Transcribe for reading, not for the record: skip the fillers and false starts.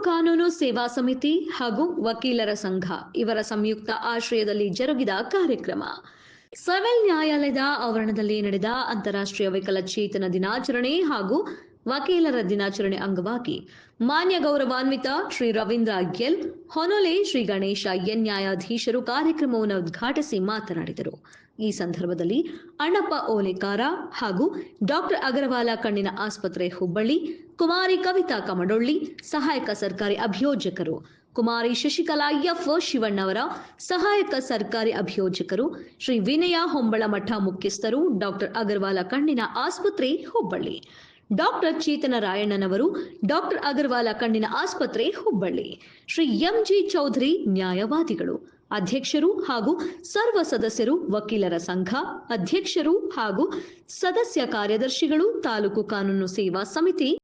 ಕಾನೂನು ಸೇವಾ ಸಮಿತಿ ಹಾಗೂ ವಕೀಲರ ಸಂಘ ಇವರ ಸಂಯುಕ್ತ ಆಶ್ರಯದಲ್ಲಿ ಜರುಗಿದ ಕಾರ್ಯಕ್ರಮ. ಸಿವಿಲ್ ನ್ಯಾಯಾಲಯದ ಆವರಣದಲ್ಲಿ ನಡೆದ ಅಂತಾರಾಷ್ಟ್ರೀಯ ವಿಕಲಚೇತನ ದಿನಾಚರಣೆ ಹಾಗೂ ವಕೀಲರ ದಿನಾಚರಣೆ ಅಂಗವಾಗಿ ಮಾನ್ಯ ಗೌರವಾನ್ವಿತ ಶ್ರೀ ರವೀಂದ್ರ ಎಲ್, ಹೊನೊಲೆ ಶ್ರೀ ಗಣೇಶ ಎನ್ ನ್ಯಾಯಾಧೀಶರು ಕಾರ್ಯಕ್ರಮವನ್ನು ಉದ್ಘಾಟಿಸಿ ಮಾತನಾಡಿದರು. ಈ ಸಂದರ್ಭದಲ್ಲಿ ಅಣ್ಣಪ್ಪ ಓಲೇಕಾರ ಹಾಗೂ ಡಾಕ್ಟರ್ ಅಗರವಾಲ ಕಣ್ಣಿನ ಆಸ್ಪತ್ರೆ ಹುಬ್ಬಳ್ಳಿ, ಕುಮಾರಿ ಕವಿತಾ ಕಮಡೊಳ್ಳಿ ಸಹಾಯಕ ಸರ್ಕಾರಿ ಅಭಿಯೋಜಕರು, ಕುಮಾರಿ ಶಶಿಕಲಾ ಎಫ್ ಶಿವಣ್ಣವರ ಸಹಾಯಕ ಸರ್ಕಾರಿ ಅಭಿಯೋಜಕರು, ಶ್ರೀ ವಿನಯ ಹೊಂಬಳಮಠ ಮುಖ್ಯಸ್ಥರು, ಡಾಕ್ಟರ್ ಅಗರವಾಲ ಕಣ್ಣಿನ ಆಸ್ಪತ್ರೆ ಹುಬ್ಬಳ್ಳಿ, ಡಾಕ್ಟರ್ ಚೇತನ ರಾಯಣ್ಣನವರು, ಡಾಕ್ಟರ್ ಅಗರವಾಲ ಕಣ್ಣಿನ ಆಸ್ಪತ್ರೆ ಹುಬ್ಬಳ್ಳಿ, ಶ್ರೀ ಎಂಜಿ ಚೌಧರಿ ನ್ಯಾಯವಾದಿಗಳು, ಅಧ್ಯಕ್ಷರು ಹಾಗೂ ಸರ್ವ ಸದಸ್ಯರು, ವಕೀಲರ ಸಂಘ ಅಧ್ಯಕ್ಷರು ಹಾಗೂ ಸದಸ್ಯ ಕಾರ್ಯದರ್ಶಿಗಳು, ತಾಲೂಕು ಕಾನೂನು ಸೇವಾ ಸಮಿತಿ